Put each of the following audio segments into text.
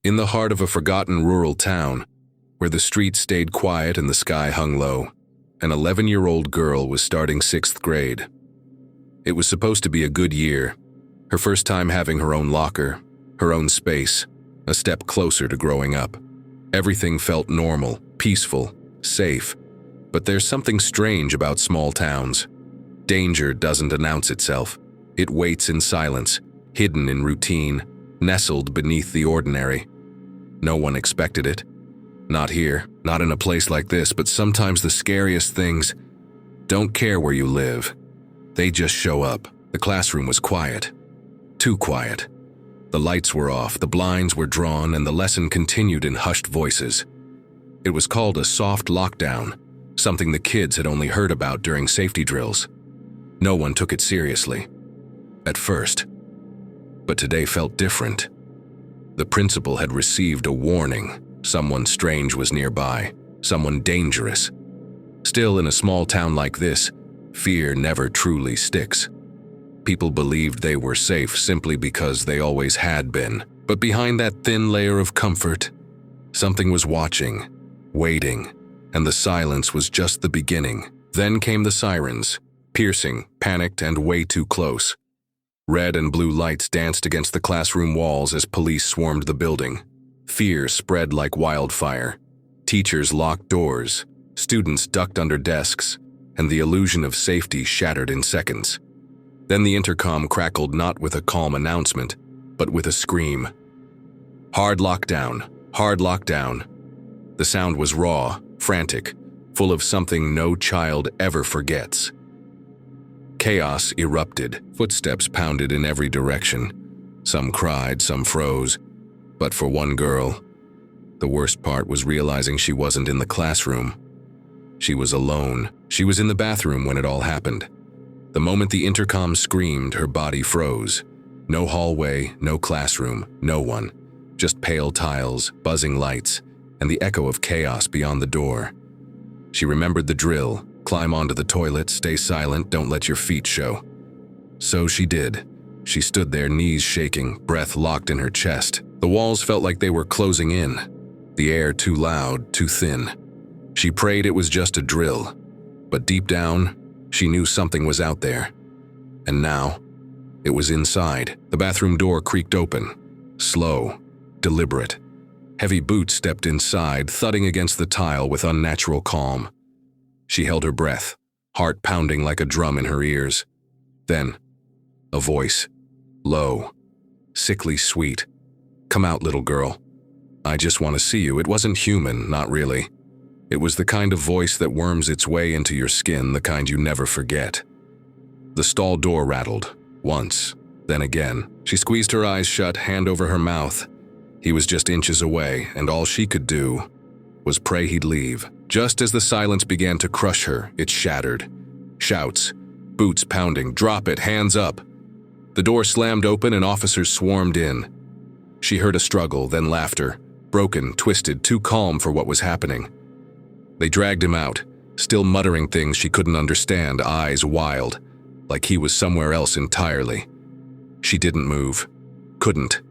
in the heart of a forgotten rural town, where the streets stayed quiet and the sky hung low, an 11-year-old girl was starting 6th grade. It was supposed to be a good year, her first time having her own locker, her own space, a step closer to growing up. Everything felt normal, peaceful, safe, but there's something strange about small towns. Danger doesn't announce itself. It waits in silence, hidden in routine, nestled beneath the ordinary. No one expected it. Not here, not in a place like this, but sometimes the scariest things don't care where you live. They just show up. The classroom was quiet. Too quiet. The lights were off, the blinds were drawn, and the lesson continued in hushed voices. It was called a soft lockdown, something the kids had only heard about during safety drills. No one took it seriously. At first. But today felt different. The principal had received a warning. Someone strange was nearby, someone dangerous. Still, in a small town like this, fear never truly sticks. People believed they were safe simply because they always had been. But behind that thin layer of comfort, something was watching, waiting, and the silence was just the beginning. Then came the sirens, piercing, panicked, and way too close. Red and blue lights danced against the classroom walls as police swarmed the building. Fear spread like wildfire. Teachers locked doors, students ducked under desks, and the illusion of safety shattered in seconds. Then the intercom crackled not with a calm announcement, but with a scream. Hard lockdown, hard lockdown. The sound was raw, frantic, full of something no child ever forgets. Chaos erupted, footsteps pounded in every direction. Some cried, some froze. But for one girl, the worst part was realizing she wasn't in the classroom. She was alone. She was in the bathroom when it all happened. The moment the intercom screamed, her body froze. No hallway, no classroom, no one. Just pale tiles, buzzing lights, and the echo of chaos beyond the door. She remembered the drill. Climb onto the toilet, stay silent, don't let your feet show. So she did. She stood there, knees shaking, breath locked in her chest. The walls felt like they were closing in. The air too loud, too thin. She prayed it was just a drill. But deep down, she knew something was out there. And now, it was inside. The bathroom door creaked open. Slow, deliberate. Heavy boots stepped inside, thudding against the tile with unnatural calm. She held her breath, heart pounding like a drum in her ears. Then, a voice, low, sickly sweet. "Come out, little girl. I just want to see you." It wasn't human, not really. It was the kind of voice that worms its way into your skin, the kind you never forget. The stall door rattled, once, then again. She squeezed her eyes shut, hand over her mouth. He was just inches away, and all she could do was pray he'd leave. Just as the silence began to crush her, it shattered. Shouts, boots pounding, "Drop it, hands up." The door slammed open and officers swarmed in. She heard a struggle, then laughter, broken, twisted, too calm for what was happening. They dragged him out, still muttering things she couldn't understand, eyes wild, like he was somewhere else entirely. She didn't move, couldn't.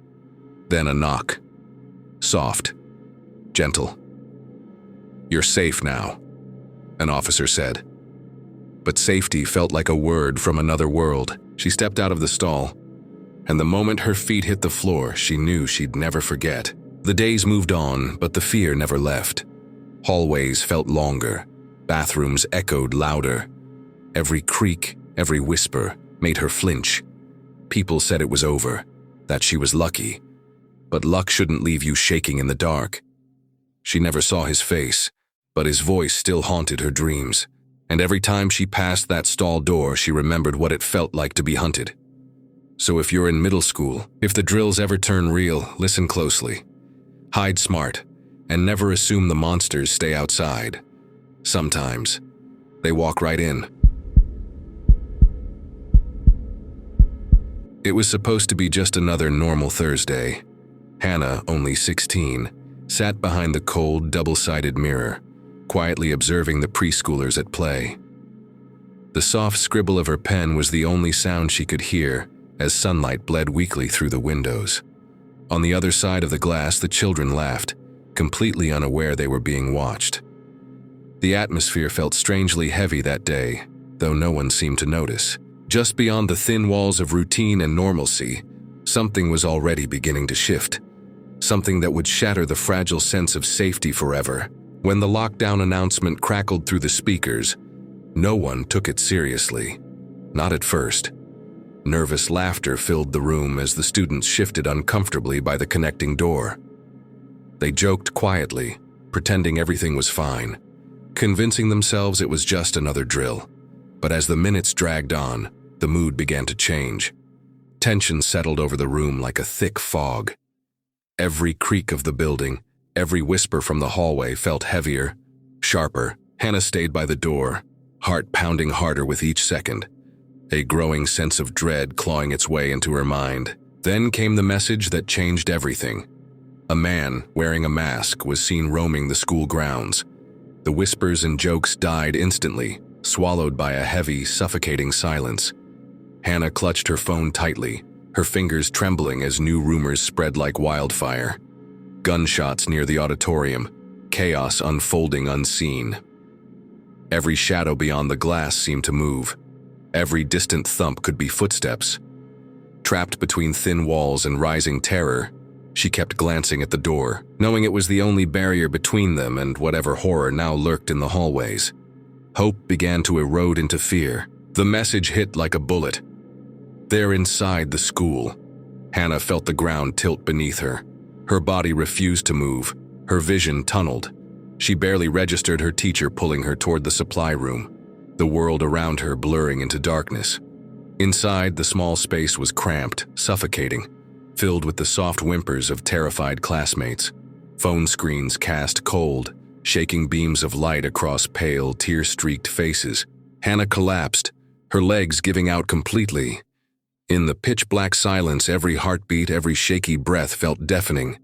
Then a knock. Soft, gentle. "You're safe now," an officer said. But safety felt like a word from another world. She stepped out of the stall, and the moment her feet hit the floor, she knew she'd never forget. The days moved on, but the fear never left. Hallways felt longer. Bathrooms echoed louder. Every creak, every whisper made her flinch. People said it was over, that she was lucky. But luck shouldn't leave you shaking in the dark. She never saw his face, but his voice still haunted her dreams. And every time she passed that stall door, she remembered what it felt like to be hunted. So if you're in middle school, if the drills ever turn real, listen closely. Hide smart, and never assume the monsters stay outside. Sometimes, they walk right in. It was supposed to be just another normal Thursday. Hannah, only 16, sat behind the cold, double-sided mirror, quietly observing the preschoolers at play. The soft scribble of her pen was the only sound she could hear as sunlight bled weakly through the windows. On the other side of the glass, the children laughed, completely unaware they were being watched. The atmosphere felt strangely heavy that day, though no one seemed to notice. Just beyond the thin walls of routine and normalcy, something was already beginning to shift. Something that would shatter the fragile sense of safety forever. When the lockdown announcement crackled through the speakers, no one took it seriously. Not at first. Nervous laughter filled the room as the students shifted uncomfortably by the connecting door. They joked quietly, pretending everything was fine, convincing themselves it was just another drill. But as the minutes dragged on, the mood began to change. Tension settled over the room like a thick fog. Every creak of the building, every whisper from the hallway felt heavier, sharper. Hannah stayed by the door, heart pounding harder with each second, a growing sense of dread clawing its way into her mind. Then came the message that changed everything. A man wearing a mask was seen roaming the school grounds. The whispers and jokes died instantly, swallowed by a heavy, suffocating silence. Hannah clutched her phone tightly, her fingers trembling as new rumors spread like wildfire. Gunshots near the auditorium, chaos unfolding unseen. Every shadow beyond the glass seemed to move. Every distant thump could be footsteps. Trapped between thin walls and rising terror, she kept glancing at the door, knowing it was the only barrier between them and whatever horror now lurked in the hallways. Hope began to erode into fear. The message hit like a bullet. There inside the school, Hannah felt the ground tilt beneath her. Her body refused to move, her vision tunneled. She barely registered her teacher pulling her toward the supply room, the world around her blurring into darkness. Inside, the small space was cramped, suffocating, filled with the soft whimpers of terrified classmates. Phone screens cast cold, shaking beams of light across pale, tear-streaked faces. Hannah collapsed, her legs giving out completely. In the pitch-black silence, every heartbeat, every shaky breath felt deafening.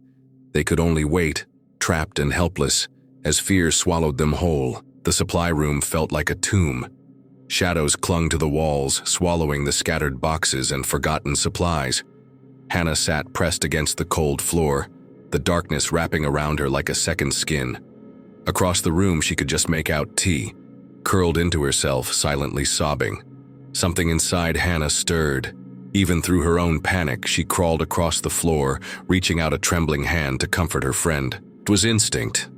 They could only wait, trapped and helpless, as fear swallowed them whole. The supply room felt like a tomb. Shadows clung to the walls, swallowing the scattered boxes and forgotten supplies. Hannah sat pressed against the cold floor, the darkness wrapping around her like a second skin. Across the room, she could just make out T, curled into herself, silently sobbing. Something inside Hannah stirred. Even through her own panic, she crawled across the floor, reaching out a trembling hand to comfort her friend. It was instinct,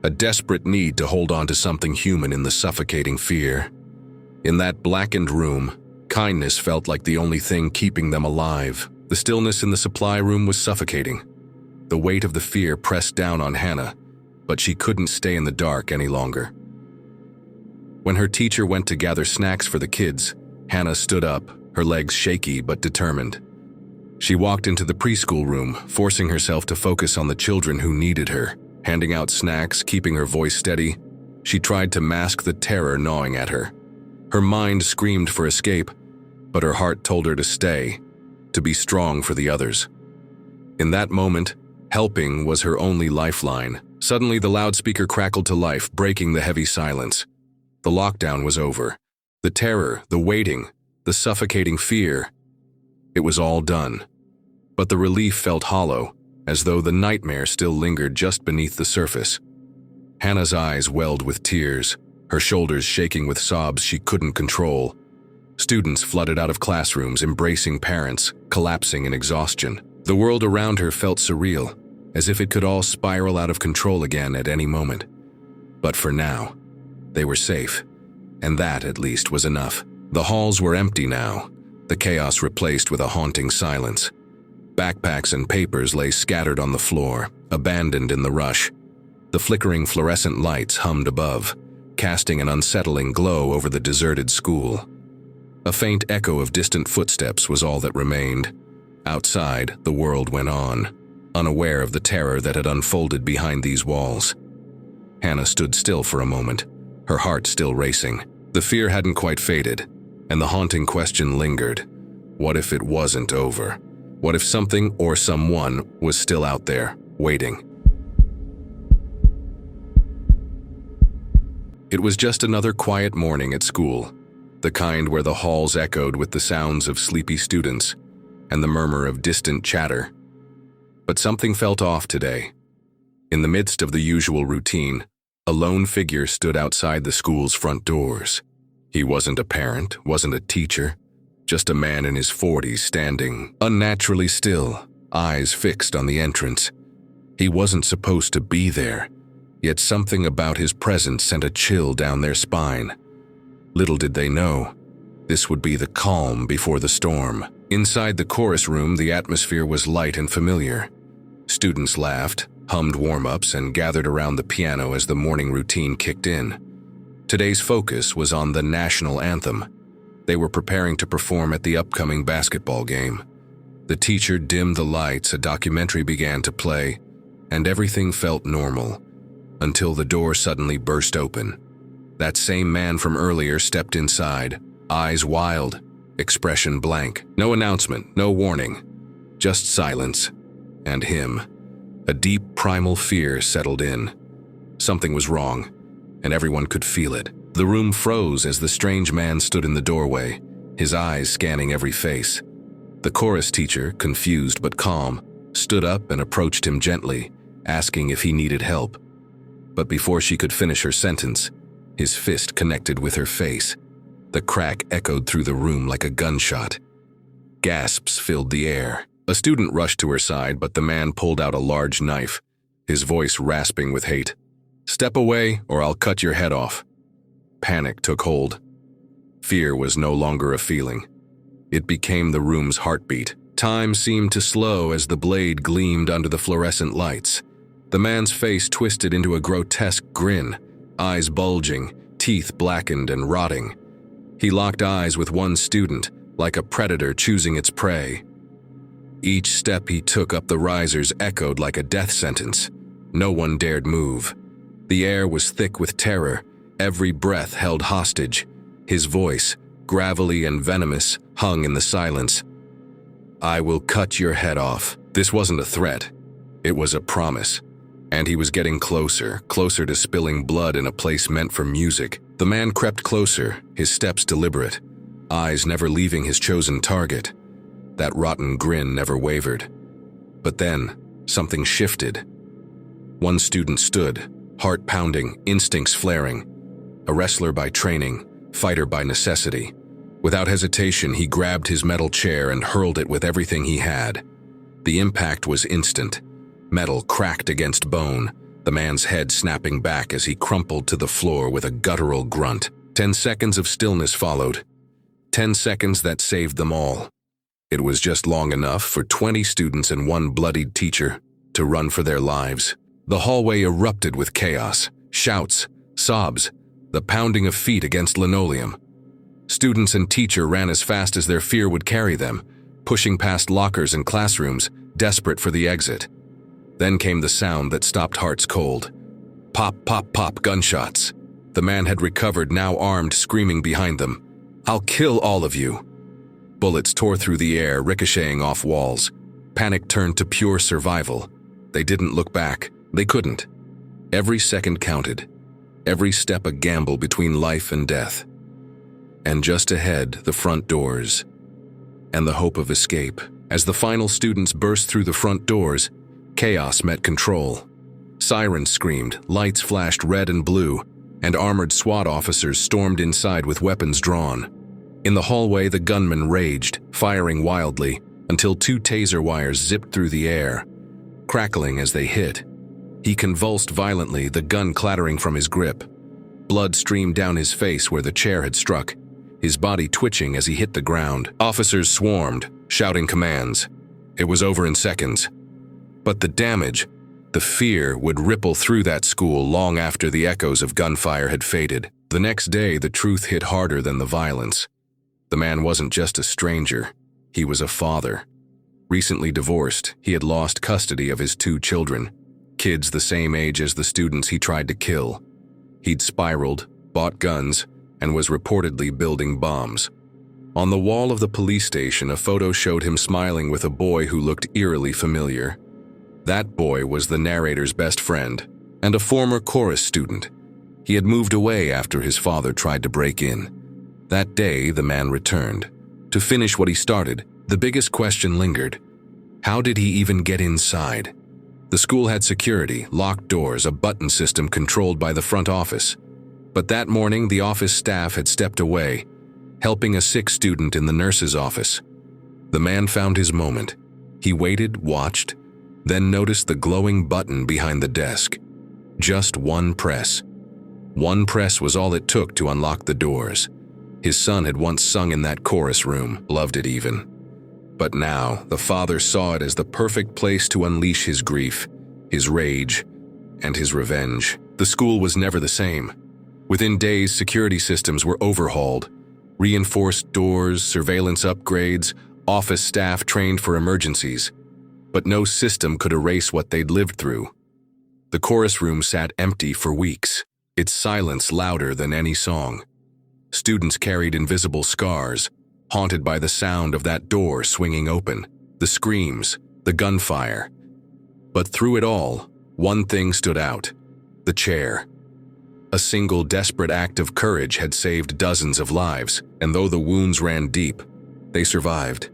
a desperate need to hold on to something human in the suffocating fear. In that blackened room, kindness felt like the only thing keeping them alive. The stillness in the supply room was suffocating. The weight of the fear pressed down on Hannah, but she couldn't stay in the dark any longer. When her teacher went to gather snacks for the kids, Hannah stood up, her legs shaky but determined. She walked into the preschool room, forcing herself to focus on the children who needed her. Handing out snacks, keeping her voice steady, she tried to mask the terror gnawing at her. Her mind screamed for escape, but her heart told her to stay, to be strong for the others. In that moment, helping was her only lifeline. Suddenly, the loudspeaker crackled to life, breaking the heavy silence. The lockdown was over. The terror, the waiting, the suffocating fear. It was all done. But the relief felt hollow, as though the nightmare still lingered just beneath the surface. Hannah's eyes welled with tears, her shoulders shaking with sobs she couldn't control. Students flooded out of classrooms, embracing parents, collapsing in exhaustion. The world around her felt surreal, as if it could all spiral out of control again at any moment. But for now, they were safe, and that at least was enough. The halls were empty now, the chaos replaced with a haunting silence. Backpacks and papers lay scattered on the floor, abandoned in the rush. The flickering fluorescent lights hummed above, casting an unsettling glow over the deserted school. A faint echo of distant footsteps was all that remained. Outside, the world went on, unaware of the terror that had unfolded behind these walls. Hannah stood still for a moment, her heart still racing. The fear hadn't quite faded, and the haunting question lingered. What if it wasn't over? What if something or someone was still out there, waiting? It was just another quiet morning at school, the kind where the halls echoed with the sounds of sleepy students and the murmur of distant chatter. But something felt off today. In the midst of the usual routine, a lone figure stood outside the school's front doors. He wasn't a parent, wasn't a teacher, just a man in his 40s standing unnaturally still, eyes fixed on the entrance. He wasn't supposed to be there, yet something about his presence sent a chill down their spine. Little did they know, this would be the calm before the storm. Inside the chorus room, the atmosphere was light and familiar. Students laughed, hummed warm-ups, and gathered around the piano as the morning routine kicked in. Today's focus was on the national anthem. They were preparing to perform at the upcoming basketball game. The teacher dimmed the lights, a documentary began to play, and everything felt normal, until the door suddenly burst open. That same man from earlier stepped inside, eyes wild, expression blank. No announcement, no warning, just silence, and him. A deep primal fear settled in. Something was wrong, and everyone could feel it. The room froze as the strange man stood in the doorway, his eyes scanning every face. The chorus teacher, confused but calm, stood up and approached him gently, asking if he needed help. But before she could finish her sentence, his fist connected with her face. The crack echoed through the room like a gunshot. Gasps filled the air. A student rushed to her side, but the man pulled out a large knife, his voice rasping with hate. "Step away, or I'll cut your head off." Panic took hold. Fear was no longer a feeling. It became the room's heartbeat. Time seemed to slow as the blade gleamed under the fluorescent lights. The man's face twisted into a grotesque grin, eyes bulging, teeth blackened and rotting. He locked eyes with one student, like a predator choosing its prey. Each step he took up the risers echoed like a death sentence. No one dared move. The air was thick with terror, every breath held hostage. His voice, gravelly and venomous, hung in the silence. "I will cut your head off." This wasn't a threat. It was a promise. And he was getting closer, closer to spilling blood in a place meant for music. The man crept closer, his steps deliberate, eyes never leaving his chosen target. That rotten grin never wavered. But then, something shifted. One student stood, heart pounding, instincts flaring. A wrestler by training, fighter by necessity. Without hesitation, he grabbed his metal chair and hurled it with everything he had. The impact was instant. Metal cracked against bone, the man's head snapping back as he crumpled to the floor with a guttural grunt. 10 seconds of stillness followed. 10 seconds that saved them all. It was just long enough for 20 students and one bloodied teacher to run for their lives. The hallway erupted with chaos, shouts, sobs, the pounding of feet against linoleum. Students and teacher ran as fast as their fear would carry them, pushing past lockers and classrooms, desperate for the exit. Then came the sound that stopped hearts cold. Pop, pop, pop, gunshots. The man had recovered, now armed, screaming behind them. "I'll kill all of you." Bullets tore through the air, ricocheting off walls. Panic turned to pure survival. They didn't look back. They couldn't. Every second counted. Every step a gamble between life and death. And just ahead, the front doors. And the hope of escape. As the final students burst through the front doors, chaos met control. Sirens screamed, lights flashed red and blue, and armored SWAT officers stormed inside with weapons drawn. In the hallway, the gunman raged, firing wildly, until 2 taser wires zipped through the air, crackling as they hit. He convulsed violently, the gun clattering from his grip. Blood streamed down his face where the chair had struck, his body twitching as he hit the ground. Officers swarmed, shouting commands. It was over in seconds. But the damage, the fear would ripple through that school long after the echoes of gunfire had faded. The next day, the truth hit harder than the violence. The man wasn't just a stranger, he was a father. Recently divorced, he had lost custody of his 2 children, kids the same age as the students he tried to kill. He'd spiraled, bought guns, and was reportedly building bombs. On the wall of the police station, a photo showed him smiling with a boy who looked eerily familiar. That boy was the narrator's best friend, and a former chorus student. He had moved away after his father tried to break in. That day, the man returned. To finish what he started, the biggest question lingered. How did he even get inside? The school had security, locked doors, a button system controlled by the front office. But that morning, the office staff had stepped away, helping a sick student in the nurse's office. The man found his moment. He waited, watched, then noticed the glowing button behind the desk. Just one press. One press was all it took to unlock the doors. His son had once sung in that chorus room, loved it even. But now, the father saw it as the perfect place to unleash his grief, his rage, and his revenge. The school was never the same. Within days, security systems were overhauled. Reinforced doors, surveillance upgrades, office staff trained for emergencies. But no system could erase what they'd lived through. The chorus room sat empty for weeks, its silence louder than any song. Students carried invisible scars, haunted by the sound of that door swinging open, the screams, the gunfire. But through it all, one thing stood out: the chair. A single desperate act of courage had saved dozens of lives, and though the wounds ran deep, they survived.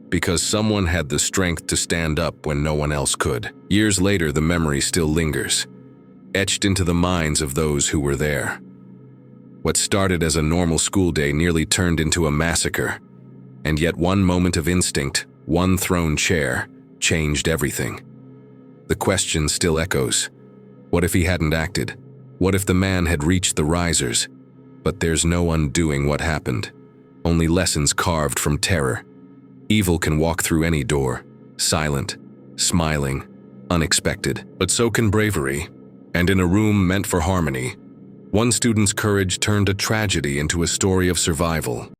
Because someone had the strength to stand up when no one else could. Years later, the memory still lingers, etched into the minds of those who were there. What started as a normal school day nearly turned into a massacre. And yet one moment of instinct, one thrown chair, changed everything. The question still echoes. What if he hadn't acted? What if the man had reached the risers? But there's no undoing what happened. Only lessons carved from terror. Evil can walk through any door, silent, smiling, unexpected. But so can bravery. And in a room meant for harmony, one student's courage turned a tragedy into a story of survival.